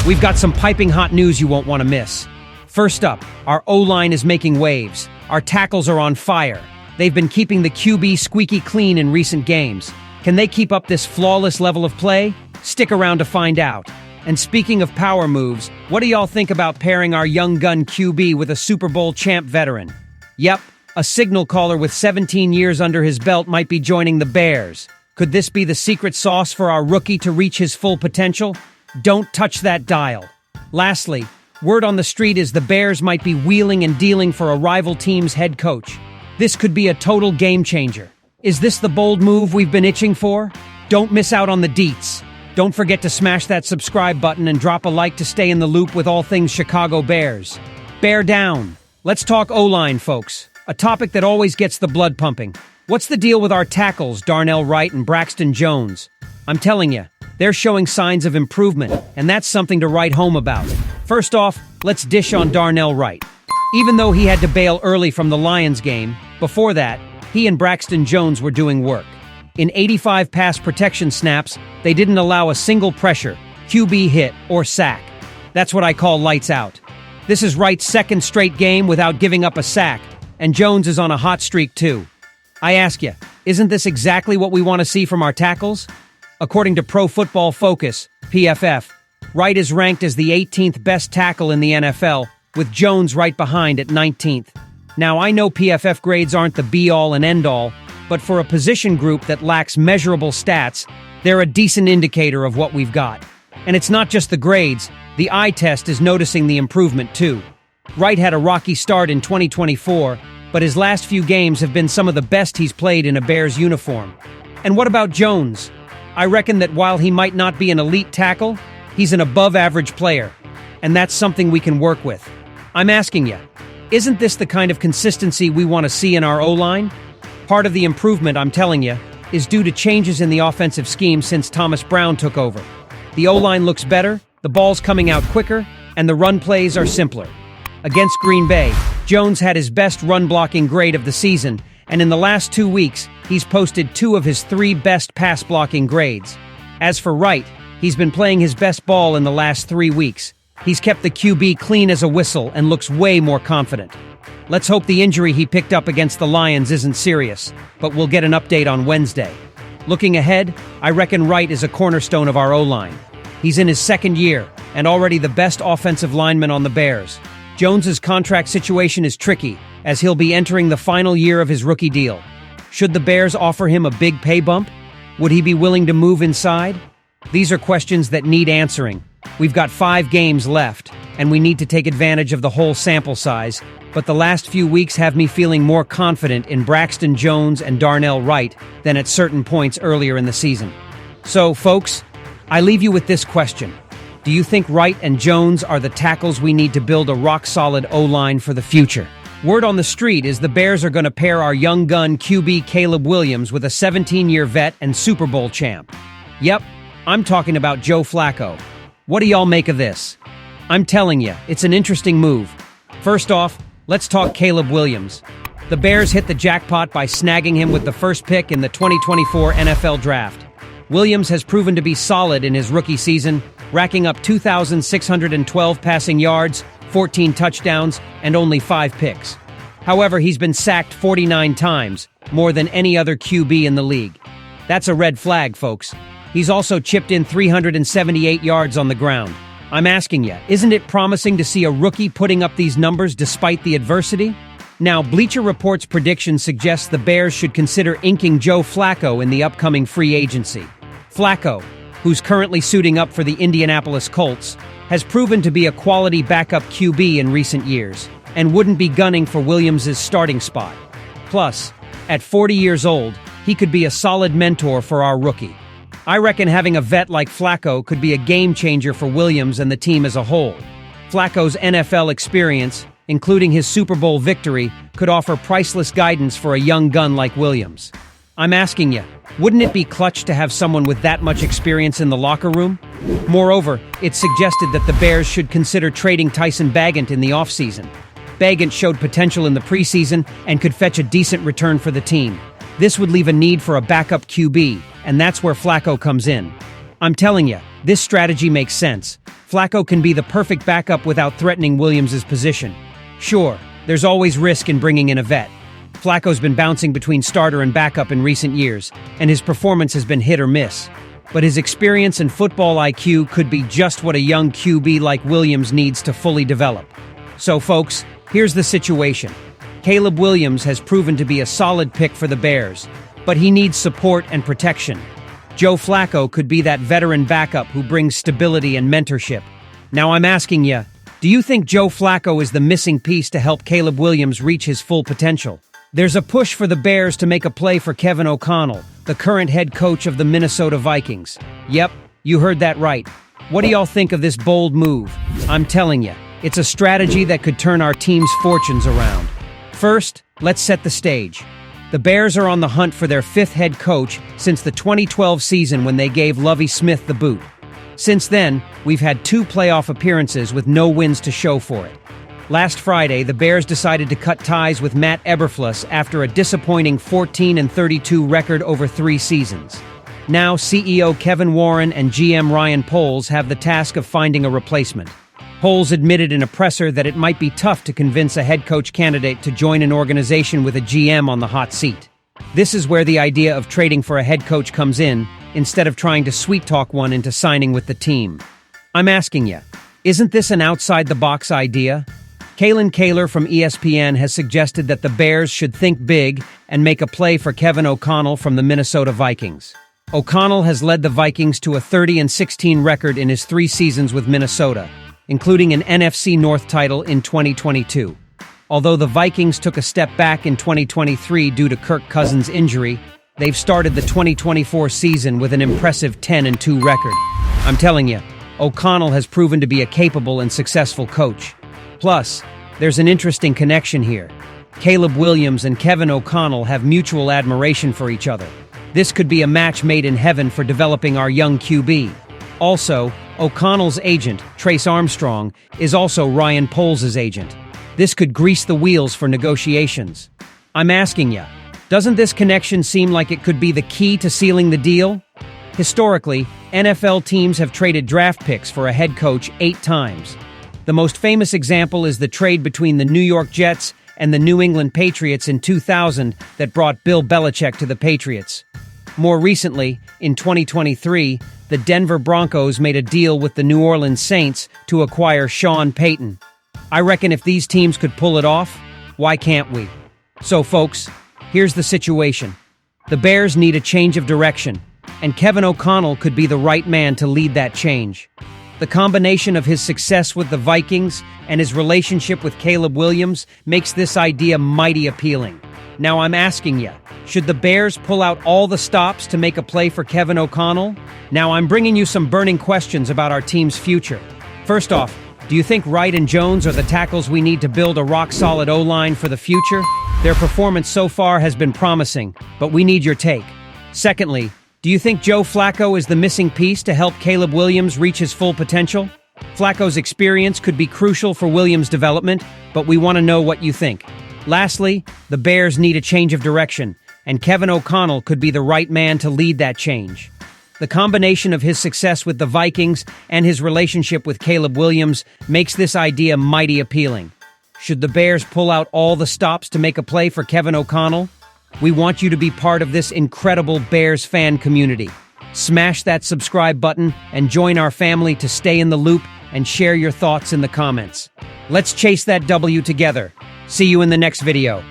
We've got some piping hot news you won't want to miss. First up, our O-line is making waves. Our tackles are on fire. They've been keeping the QB squeaky clean in recent games. Can they keep up this flawless level of play? Stick around to find out. And speaking of power moves, what do y'all think about pairing our young gun QB with a Super Bowl champ veteran? Yep, a signal caller with 17 years under his belt might be joining the Bears. Could this be the secret sauce for our rookie to reach his full potential? Don't touch that dial. Lastly, word on the street is the Bears might be wheeling and dealing for a rival team's head coach. This could be a total game changer. Is this the bold move we've been itching for? Don't miss out on the deets. Don't forget to smash that subscribe button and drop a like to stay in the loop with all things Chicago Bears. Bear down. Let's talk O-line, folks. A topic that always gets the blood pumping. What's the deal with our tackles, Darnell Wright and Braxton Jones? I'm telling you, they're showing signs of improvement, and that's something to write home about. First off, let's dish on Darnell Wright. Even though he had to bail early from the Lions game, before that, he and Braxton Jones were doing work. In 85 pass protection snaps, they didn't allow a single pressure, QB hit, or sack. That's what I call lights out. This is Wright's second straight game without giving up a sack, and Jones is on a hot streak too. I ask you, isn't this exactly what we want to see from our tackles? According to Pro Football Focus, PFF, Wright is ranked as the 18th best tackle in the NFL, with Jones right behind at 19th. Now, I know PFF grades aren't the be-all and end-all, but for a position group that lacks measurable stats, they're a decent indicator of what we've got. And it's not just the grades, the eye test is noticing the improvement too. Wright had a rocky start in 2024, but his last few games have been some of the best he's played in a Bears uniform. And what about Jones? I reckon that while he might not be an elite tackle, he's an above-average player, and that's something we can work with. I'm asking you, isn't this the kind of consistency we want to see in our O-line? Part of the improvement, I'm telling you, is due to changes in the offensive scheme since Thomas Brown took over. The O-line looks better, the ball's coming out quicker, and the run plays are simpler. Against Green Bay, Jones had his best run-blocking grade of the season, and in the last 2 weeks, he's posted 2 of his 3 best pass-blocking grades. As for Wright, he's been playing his best ball in the last 3 weeks. He's kept the QB clean as a whistle and looks way more confident. Let's hope the injury he picked up against the Lions isn't serious, but we'll get an update on Wednesday. Looking ahead, I reckon Wright is a cornerstone of our O-line. He's in his second year, and already the best offensive lineman on the Bears. Jones's contract situation is tricky, as he'll be entering the final year of his rookie deal. Should the Bears offer him a big pay bump? Would he be willing to move inside? These are questions that need answering. We've got 5 games left, and we need to take advantage of the whole sample size, but the last few weeks have me feeling more confident in Braxton Jones and Darnell Wright than at certain points earlier in the season. So, folks, I leave you with this question. Do you think Wright and Jones are the tackles we need to build a rock-solid O-line for the future? Word on the street is the Bears are going to pair our young gun QB Caleb Williams with a 17-year vet and Super Bowl champ. Yep, I'm talking about Joe Flacco. What do y'all make of this? I'm telling you, it's an interesting move. First off, let's talk Caleb Williams. The Bears hit the jackpot by snagging him with the first pick in the 2024 NFL Draft. Williams has proven to be solid in his rookie season, racking up 2,612 passing yards, 14 touchdowns, and only 5 picks. However, he's been sacked 49 times, more than any other QB in the league. That's a red flag, folks. He's also chipped in 378 yards on the ground. I'm asking you, isn't it promising to see a rookie putting up these numbers despite the adversity? Now, Bleacher Report's prediction suggests the Bears should consider inking Joe Flacco in the upcoming free agency. Flacco, who's currently suiting up for the Indianapolis Colts, has proven to be a quality backup QB in recent years, and wouldn't be gunning for Williams' starting spot. Plus, at 40 years old, he could be a solid mentor for our rookie. I reckon having a vet like Flacco could be a game-changer for Williams and the team as a whole. Flacco's NFL experience, including his Super Bowl victory, could offer priceless guidance for a young gun like Williams. I'm asking you, wouldn't it be clutch to have someone with that much experience in the locker room? Moreover, it's suggested that the Bears should consider trading Tyson Bagent in the offseason. Bagent showed potential in the preseason and could fetch a decent return for the team. This would leave a need for a backup QB, and that's where Flacco comes in. I'm telling you, this strategy makes sense. Flacco can be the perfect backup without threatening Williams' position. Sure, there's always risk in bringing in a vet. Flacco's been bouncing between starter and backup in recent years, and his performance has been hit or miss. But his experience and football IQ could be just what a young QB like Williams needs to fully develop. So folks, here's the situation. Caleb Williams has proven to be a solid pick for the Bears, but he needs support and protection. Joe Flacco could be that veteran backup who brings stability and mentorship. Now I'm asking you, do you think Joe Flacco is the missing piece to help Caleb Williams reach his full potential? There's a push for the Bears to make a play for Kevin O'Connell, the current head coach of the Minnesota Vikings. Yep, you heard that right. What do y'all think of this bold move? I'm telling you, it's a strategy that could turn our team's fortunes around. First, let's set the stage. The Bears are on the hunt for their fifth head coach since the 2012 season when they gave Lovie Smith the boot. Since then, we've had 2 playoff appearances with no wins to show for it. Last Friday, the Bears decided to cut ties with Matt Eberflus after a disappointing 14-32 record over 3 seasons. Now, CEO Kevin Warren and GM Ryan Poles have the task of finding a replacement. Poles admitted in a presser that it might be tough to convince a head coach candidate to join an organization with a GM on the hot seat. This is where the idea of trading for a head coach comes in, instead of trying to sweet-talk one into signing with the team. I'm asking you, isn't this an outside-the-box idea? Kalen Kaler from ESPN has suggested that the Bears should think big and make a play for Kevin O'Connell from the Minnesota Vikings. O'Connell has led the Vikings to a 30-16 record in his 3 seasons with Minnesota, including an NFC North title in 2022. Although the Vikings took a step back in 2023 due to Kirk Cousins' injury, they've started the 2024 season with an impressive 10-2 record. I'm telling you, O'Connell has proven to be a capable and successful coach. Plus, there's an interesting connection here. Caleb Williams and Kevin O'Connell have mutual admiration for each other. This could be a match made in heaven for developing our young QB. Also, O'Connell's agent, Trace Armstrong, is also Ryan Poles' agent. This could grease the wheels for negotiations. I'm asking you, doesn't this connection seem like it could be the key to sealing the deal? Historically, NFL teams have traded draft picks for a head coach 8 times. The most famous example is the trade between the New York Jets and the New England Patriots in 2000 that brought Bill Belichick to the Patriots. More recently, in 2023, the Denver Broncos made a deal with the New Orleans Saints to acquire Sean Payton. I reckon if these teams could pull it off, why can't we? So folks, here's the situation. The Bears need a change of direction, and Kevin O'Connell could be the right man to lead that change. The combination of his success with the Vikings and his relationship with Caleb Williams makes this idea mighty appealing. Now I'm asking you, should the Bears pull out all the stops to make a play for Kevin O'Connell? Now I'm bringing you some burning questions about our team's future. First off, do you think Wright and Jones are the tackles we need to build a rock-solid O-line for the future? Their performance so far has been promising, but we need your take. Secondly, do you think Joe Flacco is the missing piece to help Caleb Williams reach his full potential? Flacco's experience could be crucial for Williams' development, but we want to know what you think. Lastly, the Bears need a change of direction, and Kevin O'Connell could be the right man to lead that change. The combination of his success with the Vikings and his relationship with Caleb Williams makes this idea mighty appealing. Should the Bears pull out all the stops to make a play for Kevin O'Connell? We want you to be part of this incredible Bears fan community. Smash that subscribe button and join our family to stay in the loop and share your thoughts in the comments. Let's chase that W together. See you in the next video.